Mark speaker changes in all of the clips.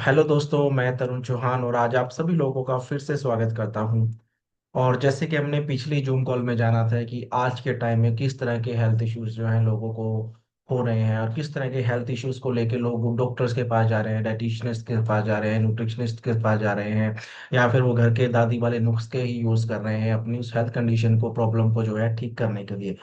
Speaker 1: Hello दोस्तों, मैं तरुण चौहान और आज आप सभी लोगों का फिर से स्वागत करता हूं। और जैसे कि हमने पिछली जूम कॉल में जाना था कि आज के टाइम में किस तरह के हेल्थ इश्यूज जो हैं लोगों को हो रहे हैं और किस तरह के हेल्थ इश्यूज को लेके लोग डॉक्टर्स के पास जा रहे हैं, डाइटिशियनिस्ट के पास जा रहे हैं, न्यूट्रिशनिस्ट के पास जा रहे हैं, या फिर वो घर के दादी वाले नुस्खे ही यूज कर रहे हैं अपनी उस हेल्थ कंडीशन को, प्रॉब्लम को जो है ठीक करने के लिए।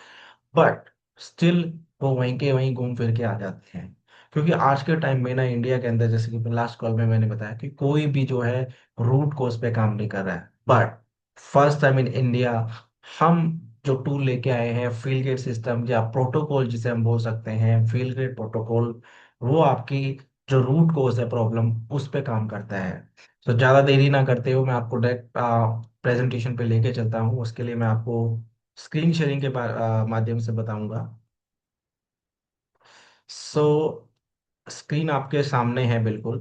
Speaker 1: बट स्टिल वो वहीं के वहीं घूम फिर के आ जाते हैं। क्योंकि आज के टाइम में ना इंडिया के अंदर, जैसे कि लास्ट कॉल में मैंने बताया कि कोई भी जो है रूट कोज पे काम नहीं कर रहा है। But first time in India हम जो टूल लेके आए हैं, फील्ड ग्रेड सिस्टम या प्रोटोकॉल जिसे हम बोल सकते हैं, फील्ड ग्रेड प्रोटोकॉल, वो आपकी जो रूट कोज है प्रॉब्लम उस पे काम करता है। तो ज्यादा देरी ना करते हुए मैं आपको डायरेक्ट प्रेजेंटेशन पे लेके चलता हूँ। उसके लिए मैं आपको स्क्रीन शेयरिंग के माध्यम से बताऊंगा। सो स्क्रीन आपके सामने है बिल्कुल।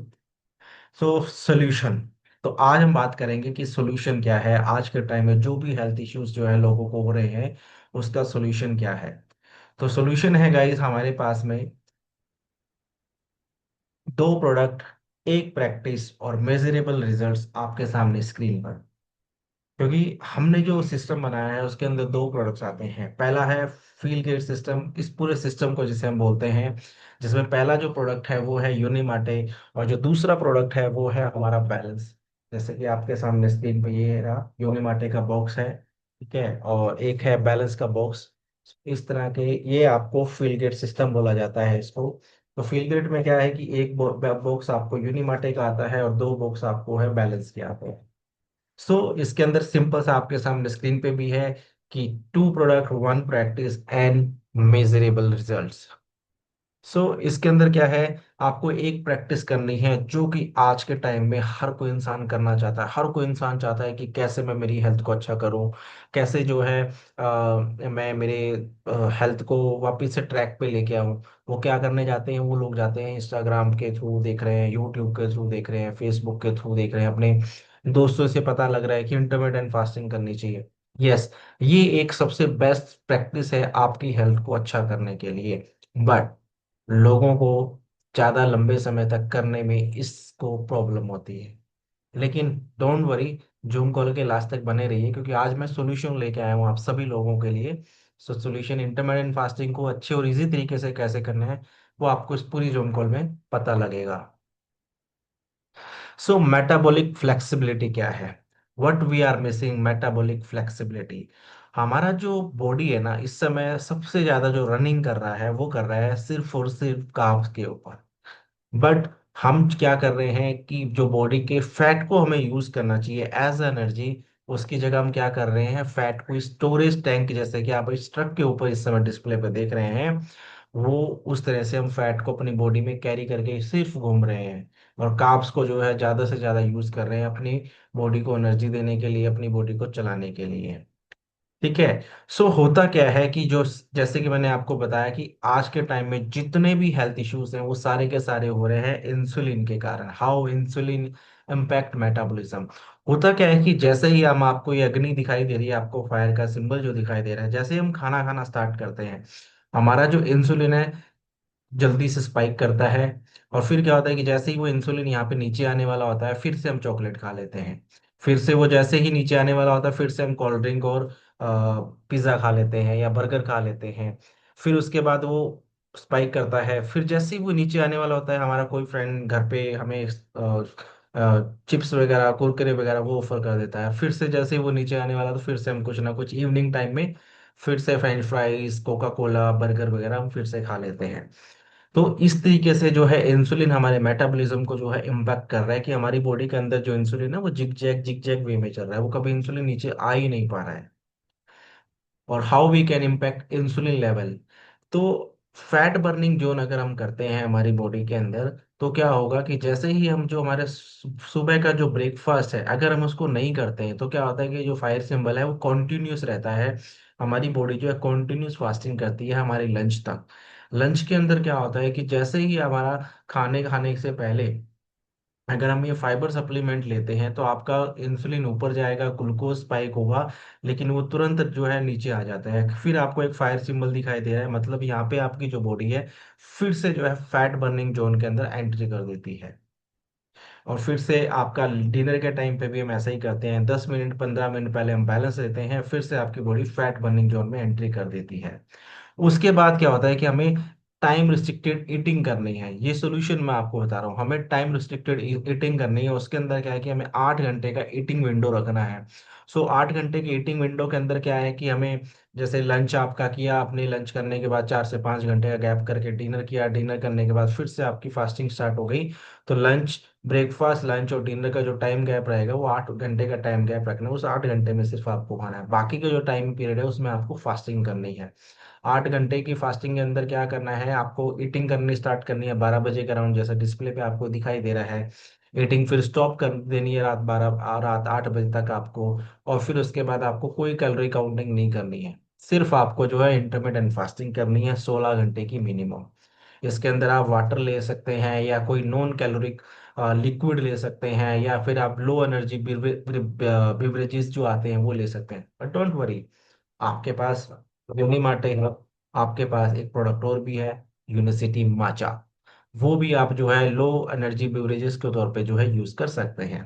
Speaker 1: सो सोल्यूशन, तो आज हम बात करेंगे कि सोल्यूशन क्या है आज के टाइम में जो भी हेल्थ इश्यूज जो है लोगों को हो रहे हैं, उसका सोल्यूशन क्या है। तो सोल्यूशन है गाइस हमारे पास में दो प्रोडक्ट, एक प्रैक्टिस और मेजरेबल रिजल्ट्स आपके सामने स्क्रीन पर। क्योंकि हमने जो सिस्टम बनाया है उसके अंदर दो प्रोडक्ट्स आते हैं। पहला है फील गेट सिस्टम, इस पूरे सिस्टम को जिसे हम बोलते हैं, जिसमें पहला जो प्रोडक्ट है वो है यूनिमाटे, और जो दूसरा प्रोडक्ट है वो है हमारा बैलेंस। जैसे कि आपके सामने स्क्रीन पे ये रहा यूनिमाटे का बॉक्स है, ठीक है, और एक है बैलेंस का बॉक्स। इस तरह के ये आपको फील गेट सिस्टम बोला जाता है इसको। तो फील गेट में क्या है कि एक बॉक्स आपको यूनिमाटे का आता है और दो बॉक्स आपको है बैलेंस के आते हैं। इसके अंदर सिंपल सा आपके सामने स्क्रीन पे भी है कि to product one practice and measurable results. इसके अंदर क्या है, आपको एक प्रैक्टिस करनी है जो कि आज के टाइम में हर कोई इंसान करना चाहता है। हर कोई इंसान चाहता है कि कैसे मैं मेरी हेल्थ को अच्छा करूं, कैसे जो है मैं मेरे हेल्थ को वापस से ट्रैक पे लेके आऊं। वो क्या करने जाते हैं, वो लोग जाते हैं इंस्टाग्राम के थ्रू देख रहे हैं, यूट्यूब के थ्रू देख रहे हैं, फेसबुक के थ्रू देख रहे हैं, अपने दोस्तों से पता लग रहा है कि इंटरमीडिएट फास्टिंग करनी चाहिए। यस, ये एक सबसे बेस्ट प्रैक्टिस है आपकी हेल्थ को अच्छा करने के लिए। बट लोगों को ज्यादा लंबे समय तक करने में इसको प्रॉब्लम होती है। लेकिन डोंट वरी, जूम कॉल के लास्ट तक बने रहिए, क्योंकि आज मैं सॉल्यूशन लेके आया हूँ आप सभी लोगों के लिए। सॉल्यूशन इंटरमिटेंट फास्टिंग को अच्छे और इजी तरीके से कैसे करना है, वो आपको इस पूरी जूम कॉल में पता लगेगा। मेटाबॉलिक फ्लेक्सिबिलिटी क्या है, what we are missing, metabolic flexibility. हमारा जो बॉडी है ना, इस समय सबसे ज्यादा जो रनिंग कर रहा है वो कर रहा है सिर्फ और सिर्फ कार्ब्स के ऊपर। बट हम क्या कर रहे हैं कि जो बॉडी के फैट को हमें यूज करना चाहिए एज एनर्जी, उसकी जगह हम क्या कर रहे हैं, फैट को स्टोरेज टैंक, जैसे कि आप इस ट्रक के ऊपर इस समय डिस्प्ले पे देख रहे हैं, वो उस तरह से हम फैट को अपनी बॉडी में कैरी करके सिर्फ घूम रहे हैं। और कार्ब्स को जो है ज्यादा से ज्यादा यूज कर रहे हैं अपनी बॉडी को एनर्जी देने के लिए, अपनी बॉडी को चलाने के लिए। ठीक है। होता क्या है कि जो, जैसे कि मैंने आपको बताया कि आज के टाइम में जितने भी हेल्थ इश्यूज हैं वो सारे के सारे हो रहे हैं इंसुलिन के कारण। How insulin impact metabolism. होता क्या है कि जैसे ही हम, आपको ये अग्नि दिखाई दे रही है, आपको फायर का सिंबल जो दिखाई दे रहा है, जैसे ही हम खाना खाना स्टार्ट करते हैं, हमारा जो इंसुलिन है जल्दी से स्पाइक करता है। और फिर क्या होता है कि जैसे ही वो इंसुलिन यहाँ पे नीचे आने वाला होता है, फिर से हम चॉकलेट खा लेते हैं। फिर से वो जैसे ही नीचे आने वाला होता है, फिर से हम कोल्ड ड्रिंक और पिज्ज़ा खा लेते हैं या बर्गर खा लेते हैं। फिर उसके बाद वो स्पाइक करता है। फिर जैसे ही वो नीचे आने वाला होता है, हमारा कोई फ्रेंड घर पे हमें चिप्स वगैरह, कुरकुरे वगैरह वो ऑफर कर देता है। फिर से जैसे ही वो नीचे आने वाला, तो फिर से हम कुछ ना कुछ इवनिंग टाइम में फिर से French fries, Coca Cola, burger वगैरह हम फिर से खा लेते हैं। तो इस तरीके से जो है इंसुलिन हमारे मेटाबॉलिज्म को जो है इम्पैक्ट कर रहा है कि हमारी बॉडी के अंदर जो इंसुलिन है वो जिग जैग वे में चल रहा है, वो कभी इंसुलिन नीचे आ ही नहीं पा रहा है। और how we can impact insulin level. तो फैट बर्निंग जोन अगर हम करते हैं हमारी बॉडी के अंदर, तो क्या होगा कि जैसे ही हम, जो हमारे सुबह का जो ब्रेकफास्ट है, अगर हम उसको नहीं करते हैं, तो क्या होता है कि जो फायर सिंबल है वो कॉन्टिन्यूस रहता है। हमारी बॉडी जो है कॉन्टिन्यूस फास्टिंग करती है हमारी लंच तक। लंच के अंदर क्या होता है कि जैसे ही हमारा खाने खाने से पहले अगर हम ये फाइबर सप्लीमेंट लेते हैं, तो आपका इंसुलिन ऊपर जाएगा, ग्लूकोज स्पाइक होगा, लेकिन वो तुरंत जो है नीचे आ जाता है। फिर आपको एक फायर सिंबल दिखाई दे रहा है, मतलब यहाँ पे आपकी जो बॉडी है फिर से जो है फैट बर्निंग जोन के अंदर एंट्री कर देती है। और फिर से आपका डिनर के टाइम पे भी हम ऐसा ही करते हैं, 10 मिनट 15 मिनट पहले हम बैलेंस लेते हैं, फिर से आपकी बॉडी फैट बर्निंग जोन में एंट्री कर देती है। उसके बाद क्या होता है कि हमें टाइम रिस्ट्रिक्टेड ईटिंग करनी है। ये सोल्यूशन मैं आपको बता रहा हूँ, हमें टाइम रिस्ट्रिक्टेड ईटिंग करनी है। उसके अंदर क्या है कि हमें 8 घंटे का ईटिंग विंडो रखना है। सो 8 घंटे की ईटिंग विंडो के अंदर क्या है कि हमें, जैसे लंच आपका किया, अपने लंच करने के बाद 4 से 5 घंटे का गैप करके डिनर किया, डिनर करने के बाद फिर से आपकी फास्टिंग स्टार्ट हो गई। तो लंच, ब्रेकफास्ट, लंच और डिनर का जो टाइम गैप रहेगा वो 8 घंटे का टाइम गैप रखना है। उस 8 घंटे में सिर्फ आपको खाना है, बाकी का जो टाइम पीरियड है उसमें आपको फास्टिंग करनी है। 8 घंटे की फास्टिंग के अंदर क्या करना है, आपको ईटिंग करनी स्टार्ट करनी है 12 बजे के अराउंड, जैसा डिस्प्ले पे आपको दिखाई दे रहा है। ईटिंग फिर स्टॉप कर देनी है रात 8 बजे तक आपको। और फिर उसके बाद आपको कोई कैलोरी काउंटिंग नहीं करनी है, सिर्फ आपको जो है इंटरमिटेंट फास्टिंग करनी है 16 घंटे की मिनिमम। इसके अंदर आप वाटर ले सकते हैं या कोई नॉन कैलोरिक लिक्विड ले सकते हैं, या फिर आप लो एनर्जी बिवरेजेस जो आते हैं वो ले सकते हैं। बट डोंट वरी, आपके पास यूनिमार्ट है, आपके पास एक प्रोडक्ट और भी है, यूनिसिटी माचा। वो भी आप जो है लो एनर्जी बेवरेजेस के तौर पे जो है यूज कर सकते हैं।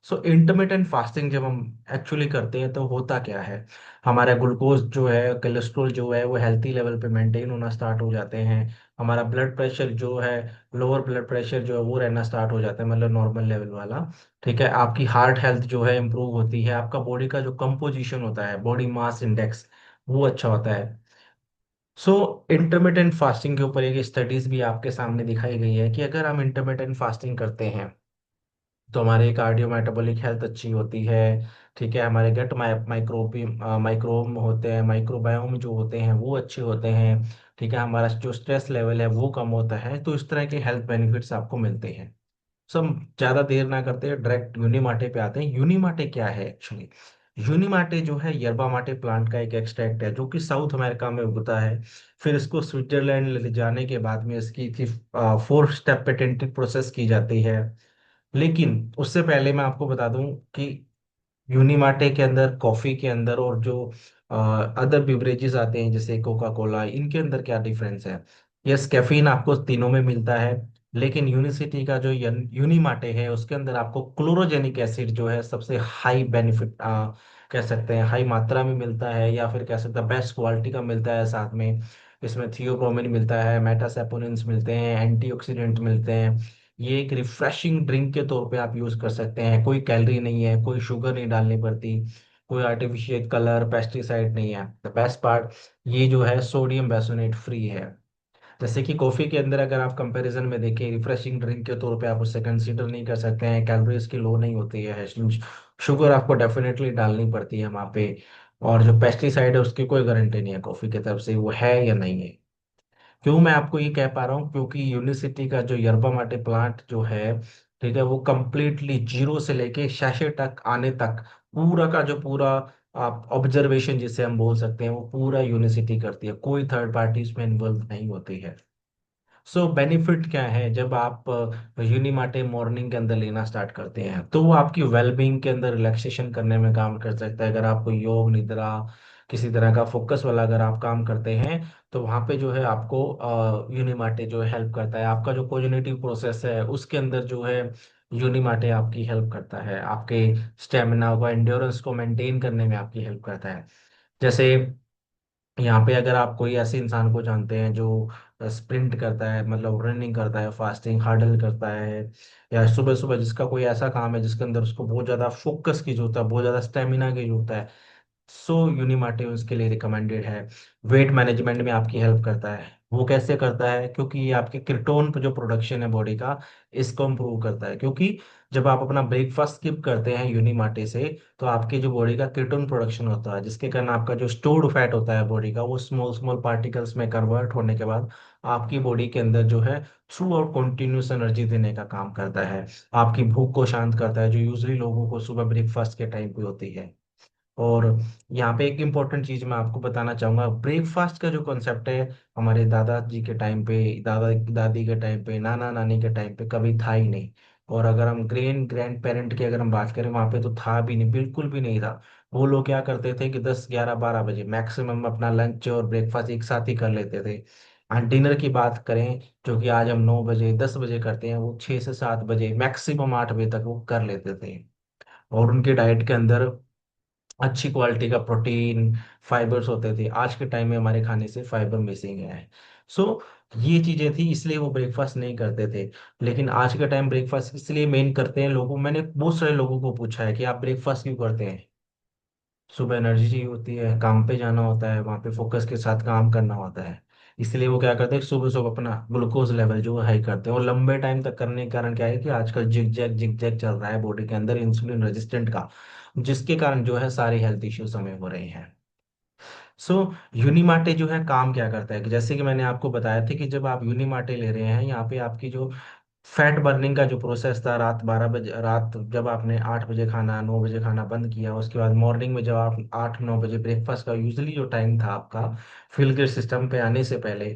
Speaker 1: सो इंटरमिटेंट फास्टिंग जब हम एक्चुअली करते हैं तो होता क्या है, हमारा ग्लूकोज जो है, कोलेस्ट्रॉल जो है वो हेल्थी लेवल पे मेंटेन होना स्टार्ट हो जाते हैं। हमारा ब्लड प्रेशर जो है, लोअर ब्लड प्रेशर जो है वो रहना स्टार्ट हो जाता है, मतलब नॉर्मल लेवल वाला। ठीक है, आपकी हार्ट हेल्थ जो है इंप्रूव होती है, आपका बॉडी का जो कंपोजिशन होता है, बॉडी मास इंडेक्स, वो अच्छा होता है। सो इंटरमिटेंट फास्टिंग के ऊपर एक स्टडीज भी आपके सामने दिखाई गई है कि अगर हम इंटरमिटेंट फास्टिंग करते हैं तो हमारे कार्डियो मेटाबॉलिक हेल्थ अच्छी होती है। ठीक है, हमारे गट माइक्रोब होते हैं, माइक्रोबायोम जो होते हैं वो अच्छे होते हैं। ठीक है, हमारा जो स्ट्रेस लेवल है वो कम होता है। तो इस तरह के हेल्थ बेनिफिट्स आपको मिलते हैं। सो हम ज्यादा देर ना करते हैं, डायरेक्ट यूनिमाटे पे आते हैं। यूनिमाटे क्या है एक्चुअली? यूनिमाटे जो है यरबा माटे प्लांट का एक एक्सट्रैक्ट है जो कि साउथ अमेरिका में उगता है। फिर इसको स्विट्जरलैंड ले जाने के बाद में इसकी 4 स्टेप पेटेंटेड प्रोसेस की जाती है। लेकिन उससे पहले मैं आपको बता दूं कि यूनिमाटे के अंदर, कॉफी के अंदर और जो अदर बिवरेजेस आते हैं जैसे कोका कोला, इनके अंदर क्या डिफरेंस है? यस, कैफीन आपको तीनों में मिलता है, लेकिन यूनिसिटी का जो यूनिमाटे है उसके अंदर आपको क्लोरोजेनिक एसिड जो है सबसे हाई बेनिफिट कह सकते हैं, हाई मात्रा में मिलता है, या फिर कह सकते हैं बेस्ट क्वालिटी का मिलता है। साथ में इसमें थियोब्रोमिन मिलता है, मेटासेपोनिन्स मिलते हैं, एंटीऑक्सीडेंट मिलते हैं। ये एक रिफ्रेशिंग ड्रिंक के तौर पे आप यूज कर सकते हैं। कोई कैलोरी नहीं है, कोई शुगर नहीं डालनी पड़ती, कोई आर्टिफिशियल कलर, पेस्टिसाइड नहीं है। द बेस्ट पार्ट, ये जो है सोडियम बेसोनेट फ्री है। जैसे कि कॉफी के अंदर अगर आप कंपैरिजन में देखें, रिफ्रेशिंग ड्रिंक के तौर पे आप उससे कंसीडर नहीं कर सकते हैं, कैलोरीज की लो नहीं होती है, शुगर आपको डेफिनेटली डालनी पड़ती है वहाँ पे। और जो पेस्टिसाइड है उसकी कोई गारंटी नहीं है कॉफी की तरफ से वो है या नहीं है। क्यों मैं आपको ये कह पा रहा हूँ? क्योंकि यूनिसिटी का जो यरबा माटे प्लांट जो है, ठीक है, वो कंप्लीटली जीरो से लेके शैशे तक आने तक पूरा का जो पूरा आप ऑब्जर्वेशन जिसे हम बोल सकते हैं वो पूरा यूनिसिटी करती है, कोई थर्ड पार्टी इसमें इन्वॉल्व नहीं होती है। सो बेनिफिट क्या है जब आप यूनिमाटे मॉर्निंग के अंदर लेना स्टार्ट करते हैं? तो वो आपकी वेलबींग के अंदर रिलैक्सेशन करने में काम कर सकता है। अगर आपको योग निद्रा किसी तरह का फोकस वाला अगर आप काम करते हैं तो वहाँ पे जो है आपको यूनिमाटे जो है हेल्प करता है। आपका जो कोजिनेटिव प्रोसेस है उसके अंदर जो है यूनिमाटे आपकी हेल्प करता है, आपके स्टेमिना को, एंड्योरेंस को मेंटेन करने में आपकी हेल्प करता है। जैसे यहाँ पे अगर आप कोई ऐसे इंसान को जानते हैं जो स्प्रिंट करता है, मतलब रनिंग करता है, फास्टिंग हार्डल करता है, या सुबह सुबह जिसका कोई ऐसा काम है जिसके अंदर उसको बहुत ज्यादा फोकस की जरूरत है, बहुत ज्यादा स्टेमिना की जरूरत है, सो यूनिमार्टिव उसके लिए रिकमेंडेड है। वेट मैनेजमेंट में आपकी हेल्प करता है। वो कैसे करता है? क्योंकि ये आपके कीटोन जो प्रोडक्शन है बॉडी का, इसको इम्प्रूव करता है। क्योंकि जब आप अपना ब्रेकफास्ट स्किप करते हैं यूनिमार्टे से, तो आपकी जो बॉडी का कीटोन प्रोडक्शन होता है, जिसके कारण आपका जो स्टोर्ड फैट होता है बॉडी का, वो स्मॉल स्मॉल पार्टिकल्स में कन्वर्ट होने के बाद आपकी बॉडी के अंदर जो है थ्रू आउट कंटिन्यूस एनर्जी देने का काम करता है। आपकी भूख को शांत करता है, जो यूजली लोगों को सुबह ब्रेकफास्ट के टाइम पे होती है। और यहाँ पे एक इम्पोर्टेंट चीज मैं आपको बताना चाहूंगा, ब्रेकफास्ट का जो कॉन्सेप्ट है, हमारे दादाजी के टाइम पे, दादा दादी के टाइम पे, नाना नानी के टाइम पे कभी था ही नहीं। और अगर हम ग्रैंड पेरेंट की अगर हम बात करें, वहां पे तो था भी नहीं, बिल्कुल भी नहीं था। वो लोग क्या करते थे कि 10 11 12 बजे मैक्सिमम अपना लंच और ब्रेकफास्ट एक साथ ही कर लेते थे। और डिनर की बात करें, जो कि आज हम 9 बजे 10 बजे करते हैं, वो 6 से 7 बजे मैक्सिमम 8 बजे तक वो कर लेते थे। और उनके डाइट के अंदर अच्छी क्वालिटी का प्रोटीन, फाइबर्स होते थे। आज के टाइम में हमारे खाने से फाइबर मिसिंग है। सो ये चीजें थी, इसलिए वो ब्रेकफास्ट नहीं करते थे। लेकिन आज के टाइम ब्रेकफास्ट इसलिए मेन करते हैं लोगों, मैंने बहुत सारे लोगों को पूछा है कि आप ब्रेकफास्ट क्यों करते हैं। सुबह एनर्जी चाहिए होती है, काम पे जाना होता है, वहां पे फोकस के साथ काम करना होता है। इसलिए वो क्या करते हैं, सुबह सुबह अपना ग्लूकोज लेवल जो है हाई करते हैं। और लंबे टाइम तक करने के कारण क्या है कि आजकल जिग जैग चल रहा है बॉडी के अंदर इंसुलिन रेजिस्टेंट का, जिसके कारण जो है सारे हेल्थ इश्यूज हमें हो रहे हैं। सो यूनिमाटे जो है काम क्या करता है कि जैसे कि मैंने आपको बताया था कि जब आप यूनिमाटे ले रहे हैं, यहाँ पे आपकी जो फैट बर्निंग का जो प्रोसेस था, रात जब आपने 8 बजे खाना 9 बजे खाना बंद किया, उसके बाद मॉर्निंग में जब आप 8 9 बजे ब्रेकफास्ट का यूजली जो टाइम था आपका फिलगेट सिस्टम पे आने से पहले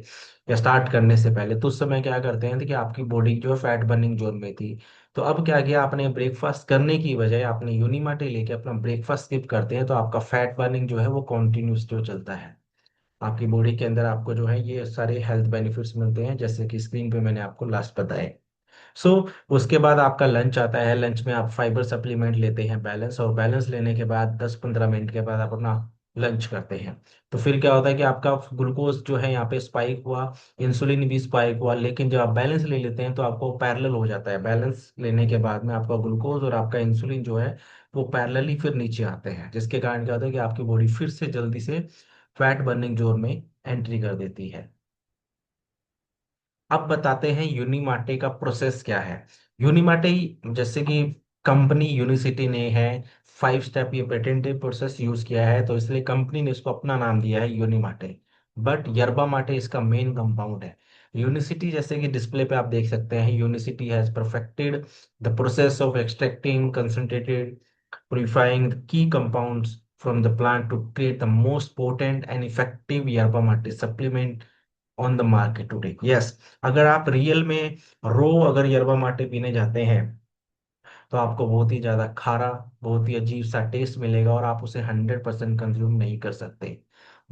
Speaker 1: या स्टार्ट करने से पहले, तो उस समय क्या करते हैं कि आपकी बॉडी जो है फैट बर्निंग जोन में थी। तो अब क्या किया आपने, ब्रेकफास्ट करने की बजाय आपने यूनिमाटे लेके अपना ब्रेकफास्ट स्किप करते हैं, तो आपका फैट बर्निंग जो है वो कॉन्टिन्यूस जो चलता है। आपकी बॉडी के अंदर आपको जो है ये सारे हेल्थ बेनिफिट्स मिलते हैं, जैसे कि स्क्रीन पे मैंने आपको लास्ट बताए। सो उसके बाद आपका लंच आता है। लंच में आप फाइबर सप्लीमेंट लेते हैं बैलेंस, और बैलेंस लेने के बाद 10 15 मिनट के बाद आप अपना लंच करते हैं। तो फिर क्या होता है कि आपका ग्लूकोज जो है यहाँ पे स्पाइक हुआ, इंसुलिन भी स्पाइक हुआ। लेकिन जब आप बैलेंस ले लेते हैं तो आपको पैरेलल हो जाता है। बैलेंस लेने के बाद में आपका ग्लूकोज और आपका इंसुलिन जो है वो पैरेलली फिर नीचे आते हैं, जिसके कारण क्या होता है कि आपकी बॉडी फिर से जल्दी से फैट बर्निंग जोन में एंट्री कर देती है। अब बताते हैं यूनिमाटे का प्रोसेस क्या है। यूनिमाटे, जैसे कि कंपनी यूनिसिटी ने है 5 स्टेप ये पेटेंटेड प्रोसेस यूज किया है, तो इसलिए कंपनी ने इसको अपना नाम दिया है यूनिमाटे। बट यर्बा माटे इसका मेन कंपाउंड है। यूनिसिटी, जैसे कि डिस्प्ले पे आप देख सकते हैं, unicity has perfected the process of extracting concentrated purifying the key compounds from the plant to create the most potent and effective yerba mate supplement on the market today. Yes, अगर आप real में रो अगर yerba माटे पीने जाते हैं, तो आपको बहुत ही ज्यादा खारा, बहुत ही अजीब सा टेस्ट मिलेगा, और आप उसे 100% कंज्यूम नहीं कर सकते।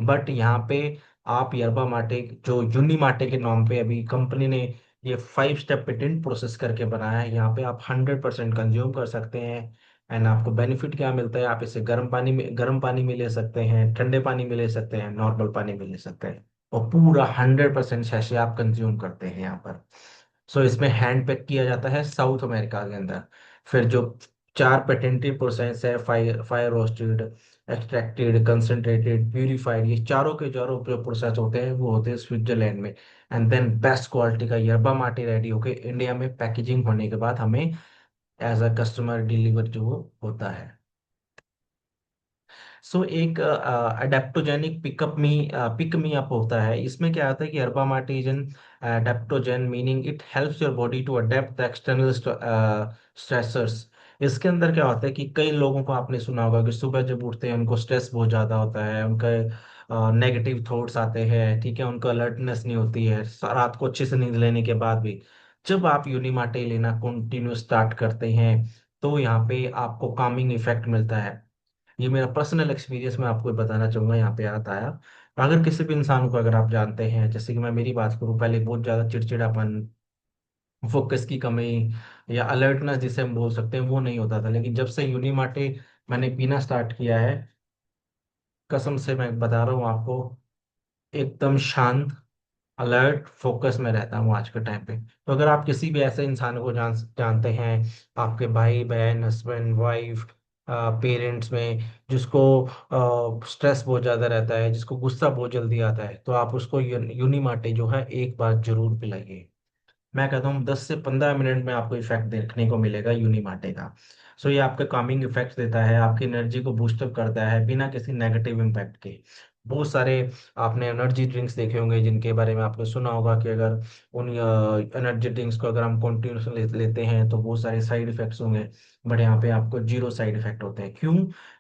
Speaker 1: बट यहाँ पे आप yerba माटे जो यूनी माटे के नाम पे अभी कंपनी ने ये 5 स्टेप पेटेंट प्रोसेस करके बनाया है, यहाँ पे आप 100% कंज्यूम कर सकते हैं। एंड आपको बेनिफिट क्या मिलता है, आप इसे गर्म पानी में ले सकते हैं, ठंडे पानी में ले सकते हैं, नॉर्मल पानी में ले सकते हैं, और पूरा 100% शैशे आप कंज्यूम करते हैं यहाँ पर। सो इसमें हैंड पैक किया जाता है साउथ अमेरिका के अंदर। फिर जो 4 पेटेंटेड प्रोसेस है, fire fire roasted, extracted, concentrated, purified, ये चारों के चारों जो प्रोसेस होते हैं वो होते हैं स्विट्जरलैंड में। एंड देन बेस्ट क्वालिटी का यरबा माटी रेडी होके इंडिया में पैकेजिंग होने के बाद हमें एज अ कस्टमर डिलीवर जो होता है। सो एक अडेप्टोजेनिक पिक मी अप होता है। इसमें क्या होता है कि हर्बा मार्टी is an adaptogen, meaning it helps your body to adapt the external stressors. इसके अंदर क्या होता है कि कई लोगों को आपने सुना होगा कि सुबह जब उठते हैं उनको स्ट्रेस बहुत ज्यादा होता है, उनके नेगेटिव थॉट्स आते हैं, ठीक है, उनको अलर्टनेस नहीं होती है रात को अच्छे से नींद लेने के बाद भी। जब आप यूनिमाटे लेना कंटिन्यू स्टार्ट करते हैं, तो यहाँ पे आपको कामिंग इफेक्ट मिलता है। ये मेरा पर्सनल एक्सपीरियंस मैं आपको बताना चाहूंगा, यहाँ पे आता है। अगर किसी भी इंसान को अगर आप जानते हैं, जैसे कि मैं मेरी बात करूं, पहले बहुत ज्यादा चिड़चिड़ापन, फोकस की कमी या अलर्टनेस जिसे हम बोल सकते हैं, वो नहीं होता था। लेकिन जब से यूनिमाटे मैंने पीना स्टार्ट किया है, कसम से मैं बता रहा हूँ आपको, एकदम शांत, अलर्ट, फोकस में रहता हूँ आज के टाइम पे। तो अगर आप किसी भी ऐसे इंसान को जानते हैं, आपके भाई बहन, हस्बैंड वाइफ, पेरेंट्स में, जिसको स्ट्रेस बहुत ज्यादा रहता है, जिसको गुस्सा बहुत जल्दी आता है, तो आप उसको यूनिमाटे जो है एक बार जरूर पिलाइए। मैं कहता हूँ 10 से 15 मिनट में आपको इफेक्ट देखने को मिलेगा यूनिमाटे का। सो ये आपके कामिंग इफेक्ट देता है, आपकी एनर्जी को बूस्टअप करता है बिना किसी नेगेटिव इम्पैक्ट के। बहुत सारे आपने एनर्जी ड्रिंक्स देखे होंगे जिनके बारे में आपने सुना होगा कि अगर उन एनर्जी ड्रिंक्स को अगर हम कंटिन्यूस लेते हैं तो बहुत सारे साइड इफेक्ट्स होंगे। बट यहाँ पे आपको जीरो साइड इफेक्ट होते हैं। क्यों?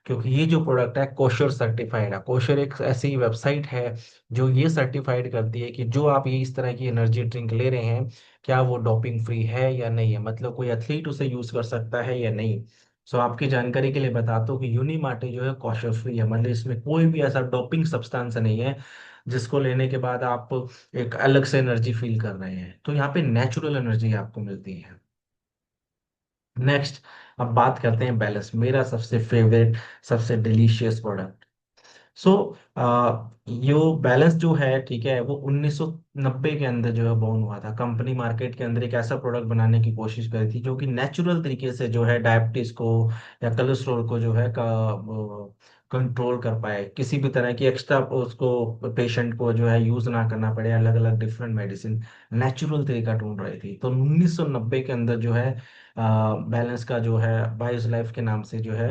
Speaker 1: क्योंकि ये जो प्रोडक्ट है कोशर सर्टिफाइड है। कोशर एक ऐसी वेबसाइट है जो ये सर्टिफाइड करती है कि जो आप ये इस तरह की एनर्जी ड्रिंक ले रहे हैं, क्या वो डोपिंग फ्री है या नहीं है, मतलब कोई एथलीट उसे यूज कर सकता है या नहीं। सो आपकी जानकारी के लिए बताता हूँ कि यूनी माटे जो है कॉशर फ्री है, मतलब इसमें कोई भी ऐसा डोपिंग सब्सटेंस नहीं है जिसको लेने के बाद आप एक अलग से एनर्जी फील कर रहे हैं। तो यहाँ पे नेचुरल एनर्जी आपको मिलती है। नेक्स्ट, अब बात करते हैं बैलेंस, मेरा सबसे फेवरेट, सबसे डिलीशियस प्रोडक्ट। सो यो बैलेंस जो है, ठीक है, वो 1990 के अंदर जो है बॉर्न हुआ था। कंपनी मार्केट के अंदर एक ऐसा प्रोडक्ट बनाने की कोशिश करी थी जो कि नेचुरल तरीके से जो है डायबिटीज को या कोलेस्ट्रॉल को जो है का कंट्रोल कर पाए, किसी भी तरह की एक्स्ट्रा उसको पेशेंट को जो है यूज ना करना पड़े अलग अलग डिफरेंट मेडिसिन। नेचुरल तरीका ढूंढ रही थी। तो 1990 के अंदर जो है बैलेंस का जो है बायोस लाइफ के नाम से जो है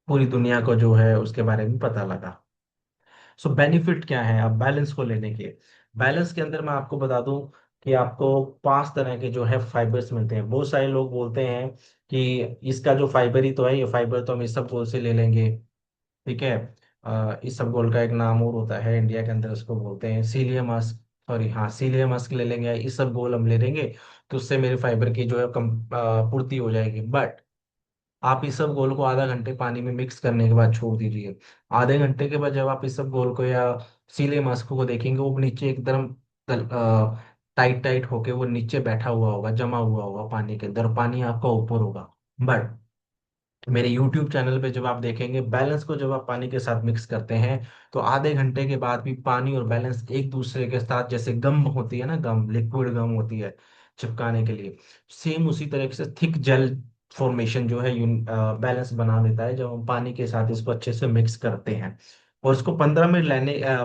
Speaker 1: पूरी दुनिया को जो है उसके बारे में पता लगा। सो बेनिफिट क्या है अब बैलेंस को लेने के? बैलेंस के अंदर मैं आपको बता दूं कि आपको 5 तरह के जो है फाइबर्स मिलते हैं। बहुत सारे लोग बोलते हैं कि इसका जो फाइबर ही तो है, ये फाइबर तो हम इसबगोल से ले लेंगे, ठीक है। इसबगोल का एक नाम और होता है इंडिया के अंदर, उसको बोलते हैं सीलियम मस्क। सॉरी, हाँ, सीलियम मस्क ले लेंगे या इसबगोल हम ले लेंगे, तो उससे मेरे फाइबर की जो है कम पूर्ति हो जाएगी। बट आप इस सब घोल को आधा घंटे पानी में मिक्स करने के बाद छोड़ दीजिए। आधे घंटे के बाद जब आप इस सब घोल को या सीले मास्क को देखेंगे, वो नीचे एकदम टाइट टाइट होके वो नीचे बैठा हुआ होगा, जमा हुआ होगा पानी के अंदर, पानी आपका ऊपर होगा। बट मेरे YouTube चैनल पे जब आप देखेंगे, बैलेंस को जब आप पानी के साथ मिक्स करते हैं, तो आधे घंटे के बाद भी पानी और बैलेंस एक दूसरे के साथ, जैसे गम होती है ना, गम लिक्विड गम होती है चिपकाने के लिए, सेम उसी तरह से थिक जेल फॉर्मेशन जो है बैलेंस बना देता है जब हम पानी के साथ इसको अच्छे से मिक्स करते हैं। और इसको 15 मिनट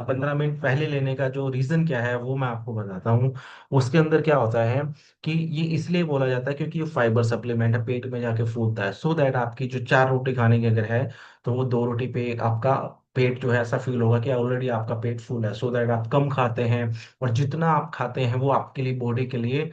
Speaker 1: 15 मिनट पहले लेने का जो रीजन क्या है वो मैं आपको बताता हूँ। उसके अंदर क्या होता है कि ये इसलिए बोला जाता है क्योंकि ये फाइबर सप्लीमेंट है, पेट में जाके फूलता है, सो दैट आपकी जो 4 रोटी खाने की अगर है, तो वो 2 रोटी पे आपका पेट जो है ऐसा फील होगा कि ऑलरेडी आपका पेट फुल है, सो दैट आप कम खाते हैं। और जितना आप खाते हैं वो आपके लिए, बॉडी के लिए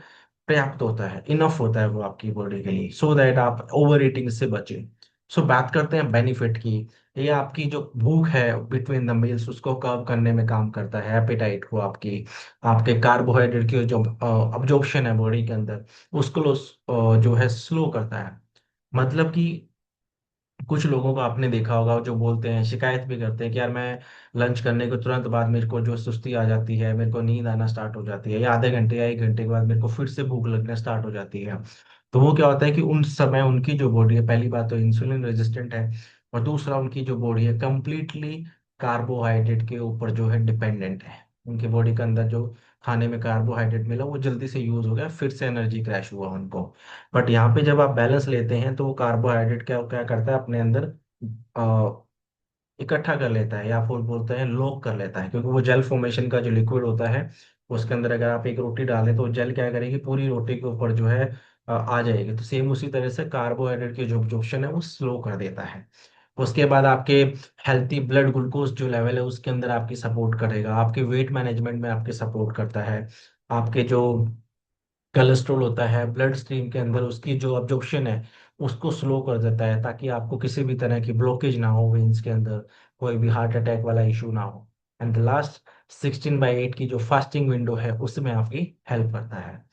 Speaker 1: पर्याप्त होता है, इनफ होता है वो आपकी बॉडी के लिए, सो दैट आप ओवर ईटिंग से बचें। सो बात करते हैं बेनिफिट की। ये आपकी जो भूख है बिटवीन द मील्स उसको कम करने में काम करता है, एपेटाइट को, आपकी आपके कार्बोहाइड्रेट की जो अब्जॉर्प्शन है बॉडी के अंदर, उसको जो है स्लो करता है। मतलब कि कुछ लोगों को आपने देखा होगा जो बोलते हैं, शिकायत भी करते हैं कि यार मैं लंच करने के तुरंत बाद मेरे को जो सुस्ती आ जाती है, मेरे को नींद आना स्टार्ट हो जाती है, या आधे घंटे या 1 घंटे के बाद मेरे को फिर से भूख लगना स्टार्ट हो जाती है। तो वो क्या होता है कि उन समय उनकी जो बॉडी है, पहली बात तो इंसुलिन रेजिस्टेंट है, और दूसरा उनकी जो बॉडी है कंप्लीटली कार्बोहाइड्रेट के ऊपर जो है डिपेंडेंट है। उनकी बॉडी के अंदर जो खाने में कार्बोहाइड्रेट मिला वो जल्दी से यूज हो गया, फिर से एनर्जी क्रैश हुआ उनको। बट यहाँ पे जब आप बैलेंस लेते हैं तो वो कार्बोहाइड्रेट क्या क्या करता है अपने अंदर इकट्ठा कर लेता है, या फिर बोलते हैं लॉक कर लेता है, क्योंकि वो जेल फॉर्मेशन का जो लिक्विड होता है उसके अंदर अगर आप एक रोटी डालें तो जेल क्या करेगी, पूरी रोटी के ऊपर जो है आ जाएगी। तो सेम उसी तरह से कार्बोहाइड्रेट की जो ऑब्जॉर्प्शन है वो स्लो कर देता है। उसके बाद आपके हेल्थी ब्लड ग्लूकोज जो लेवल है उसके अंदर आपकी सपोर्ट करेगा, आपके वेट मैनेजमेंट में आपके सपोर्ट करता है। आपके जो कोलेस्ट्रॉल होता है ब्लड स्ट्रीम के अंदर, उसकी जो अब्जॉर्प्शन है उसको स्लो कर देता है, ताकि आपको किसी भी तरह की ब्लॉकेज ना हो वेन्स के अंदर, कोई भी हार्ट अटैक वाला इशू ना हो। एंड लास्ट, 16/8 की जो फास्टिंग विंडो है उसमें आपकी हेल्प करता है।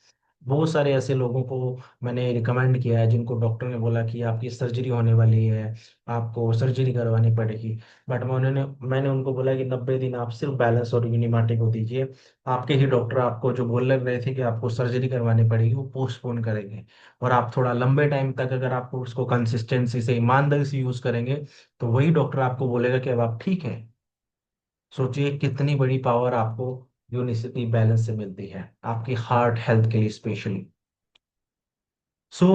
Speaker 1: बहुत सारे ऐसे लोगों को मैंने रिकमेंड किया है जिनको डॉक्टर ने बोला कि आपकी सर्जरी होने वाली है, आपको सर्जरी करवानी पड़ेगी। बट मैंने उनको बोला कि 90 दिन आप सिर्फ बैलेंस और यूनिमार्टी को दीजिए। आपके ही डॉक्टर आपको जो बोल रहे थे कि आपको सर्जरी करवानी पड़ेगी वो पोस्टपोन करेंगे। और आप थोड़ा लंबे टाइम तक अगर आप उसको कंसिस्टेंसी से, ईमानदारी से यूज करेंगे, तो वही डॉक्टर आपको बोलेगा कि अब आप ठीक है। सोचिए कितनी बड़ी पावर आपको यूनिसिटी बैलेंस से मिलती है, आपकी हार्ट हेल्थ के लिए स्पेशली। सो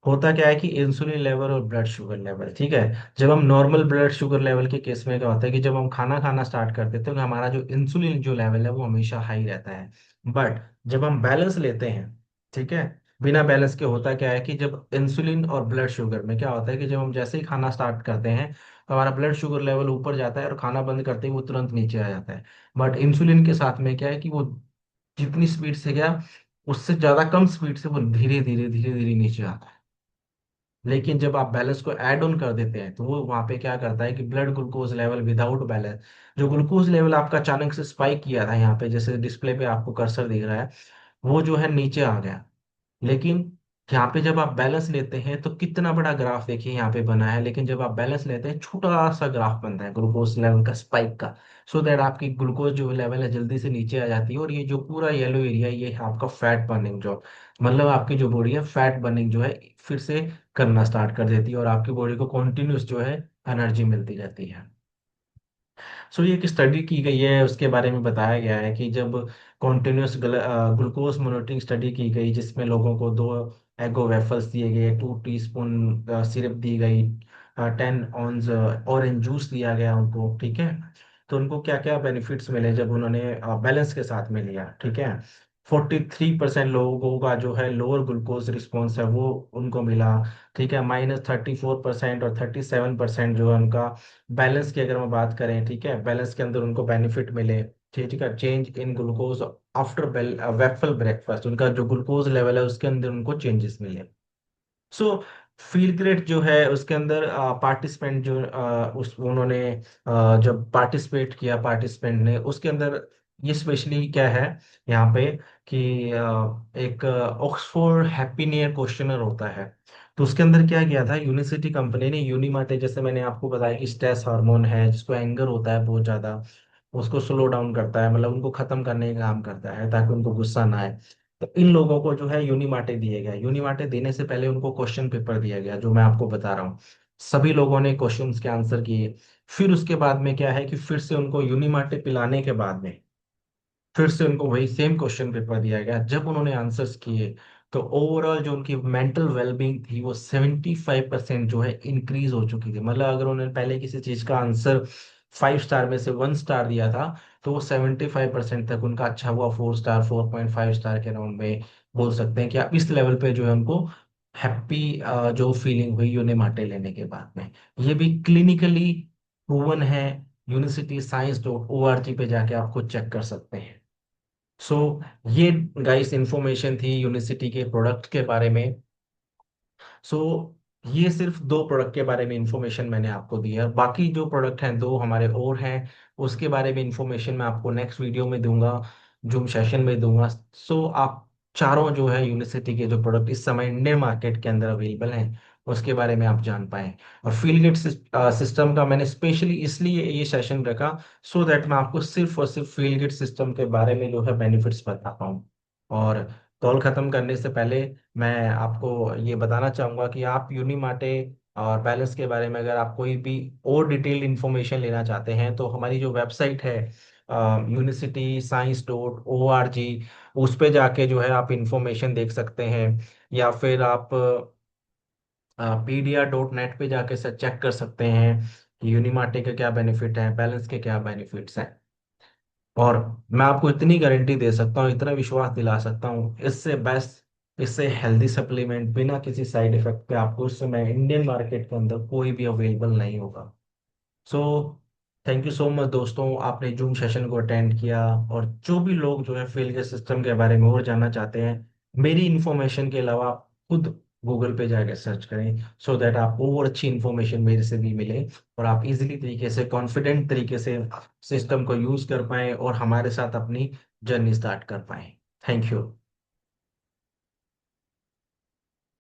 Speaker 1: होता क्या है कि इंसुलिन लेवल और ब्लड शुगर लेवल, ठीक है, जब हम नॉर्मल ब्लड शुगर लेवल के केस में क्या होता है कि जब हम खाना खाना स्टार्ट कर देते हैं तो हमारा जो इंसुलिन जो लेवल है वो हमेशा हाई रहता है। बट जब हम बैलेंस लेते हैं, ठीक है, बिना बैलेंस के होता क्या है कि जब इंसुलिन और ब्लड शुगर में क्या होता है कि जब हम जैसे ही खाना स्टार्ट करते हैं तो हमारा ब्लड शुगर लेवल ऊपर जाता है और खाना बंद करते ही वो तुरंत नीचे आ जाता है। बट इंसुलिन के साथ में क्या है कि वो जितनी स्पीड से गया उससे ज्यादा कम स्पीड से वो धीरे धीरे धीरे धीरे नीचे आता है। लेकिन जब आप बैलेंस को ऐड ऑन कर देते हैं तो वो वहां पे क्या करता है कि blood glucose level without balance, जो ग्लूकोज लेवल आपका अचानक से स्पाइक किया था यहाँ पे जैसे डिस्प्ले पे आपको कर्सर दिख रहा है, वो जो है नीचे आ गया। लेकिन यहाँ पे जब आप बैलेंस लेते हैं तो कितना बड़ा ग्राफ देखिए यहाँ पे बना है, लेकिन जब आप बैलेंस लेते हैं छोटा सा ग्राफ बनता है ग्लूकोज लेवल का, स्पाइक का। सो दैट आपकी ग्लूकोज जो लेवल है जल्दी से नीचे आ जाती है, और ये जो पूरा येलो एरिया ये है आपका फैट बर्निंग जो, मतलब आपकी जो बॉडी है फैट बर्निंग जो है फिर से करना स्टार्ट कर देती है, और आपकी बॉडी को कॉन्टिन्यूस जो है एनर्जी मिलती रहती है। सो ये एक स्टडी की गई है, उसके बारे में बताया गया है कि जब कॉन्टिन्यूस ग्लूकोज मॉनिटरिंग स्टडी की गई, जिसमें लोगों को दो एगो वेफल्स दिए गए, 2 टीस्पून सिरप दी गई, 10 ऑन्स ऑरेंज जूस दिया गया उनको, ठीक है। तो उनको क्या क्या बेनिफिट्स मिले जब उन्होंने बैलेंस के साथ में लिया, ठीक है। 43% लोगों का जो है लोअर ग्लूकोज रिस्पॉन्स है वो उनको मिला, ठीक है। -34% और 37% जो है उनका बैलेंस की अगर मैं बात करें, ठीक है, बैलेंस के अंदर उनको बेनिफिट मिले, ठीक है। Change in glucose after waffle breakfast, उनका जो ग्लूकोज लेवल है उसके अंदर उनको चेंजेस मिले। सो फील्ड ग्रेड जो है उसके अंदर पार्टिसिपेंट जो उस उन्होंने जब पार्टिसिपेट किया पार्टिसिपेंट ने, उसके अंदर ये स्पेशली क्या है यहाँ पे कि एक ऑक्सफोर्ड हैप्पीनियर क्वेश्चनर होता है। तो उसके अंदर क्या किया था, यूनिसिटी कंपनी ने यूनिमार्टे, जैसे मैंने आपको बताया कि स्ट्रेस हार्मोन है जिसको एंगर होता है बहुत ज्यादा, उसको स्लो डाउन करता है, मतलब उनको खत्म करने का काम करता है ताकि उनको गुस्सा ना आए। तो इन लोगों को जो है यूनिमार्टे दिए गया, यूनिमार्टे देने से पहले उनको क्वेश्चन पेपर दिया गया जो मैं आपको बता रहा हूँ। सभी लोगों ने क्वेश्चंस के आंसर किए। फिर उसके बाद में क्या है कि फिर से उनको यूनिमार्टे पिलाने के बाद में फिर से उनको वही सेम क्वेश्चन पेपर दिया गया। जब उन्होंने आंसर्स किए तो ओवरऑल जो उनकी मेंटल वेलबींग थी वो 75% जो है इंक्रीज हो चुकी थी। मतलब अगर उन्होंने पहले किसी चीज का आंसर 5 स्टार में से 1 स्टार दिया था, तो वो 75% तक उनका अच्छा हुआ, 4 स्टार 4.5 स्टार के राउंड में बोल सकते हैं कि आप इस लेवल पे जो है उनको हैप्पी जो फीलिंग हुई यूनिमार्टे लेने के बाद में। ये भी क्लिनिकली प्रूवन है, unicityscience.org पे जाके आप खुद चेक कर सकते हैं। सो ये गाइस इंफॉर्मेशन थी यूनिसिटी के प्रोडक्ट के बारे में। सो ये सिर्फ दो प्रोडक्ट के बारे में इंफॉर्मेशन मैंने आपको दी है, बाकी जो प्रोडक्ट हैं दो हमारे और हैं, उसके बारे में इंफॉर्मेशन मैं आपको नेक्स्ट वीडियो में दूंगा, जूम सेशन में दूंगा। सो आप चारों जो है यूनिसिटी के जो प्रोडक्ट इस समय इंडियन मार्केट के अंदर अवेलेबल हैं उसके बारे में आप जान पाएं। और फीलगेट सिस्टम का मैंने स्पेशली इसलिए ये सेशन रखा, सो दैट मैं आपको सिर्फ और सिर्फ फीलगेट सिस्टम के बारे में जो है बेनिफिट्स बता पाऊँ। और कॉल खत्म करने से पहले मैं आपको ये बताना चाहूंगा कि आप यूनिमार्टे और बैलेंस के बारे में अगर आप कोई भी और डिटेल्ड इंफॉर्मेशन लेना चाहते हैं तो हमारी जो वेबसाइट है unicityscience.org, उस पे जाके जो है आप इंफॉर्मेशन देख सकते हैं, या फिर आप pdr.net पे जाके से चेक कर सकते हैं कि यूनिमार्टे के क्या बेनिफिट हैं, बैलेंस के क्या बेनिफिट्स हैं। और मैं आपको इतनी गारंटी दे सकता हूँ, इतना विश्वास दिला सकता हूँ, इससे बेस्ट, इससे हेल्दी सप्लीमेंट बिना किसी साइड इफेक्ट के आपको उस समय इंडियन मार्केट के अंदर कोई भी अवेलेबल नहीं होगा। So thank you so much दोस्तों, आपने जूम सेशन को अटेंड किया। और जो भी लोग जो है फील्ड के सिस्टम के बारे में और जानना चाहते हैं, मेरी इंफॉर्मेशन के अलावा आप खुद गूगल पे जाकर सर्च करें, सो दैट आपको और अच्छी इंफॉर्मेशन मेरे से भी मिले, और आप इजीली तरीके से कॉन्फिडेंट तरीके से सिस्टम को यूज कर पाएं और हमारे साथ अपनी जर्नी स्टार्ट कर पाएं। Thank you.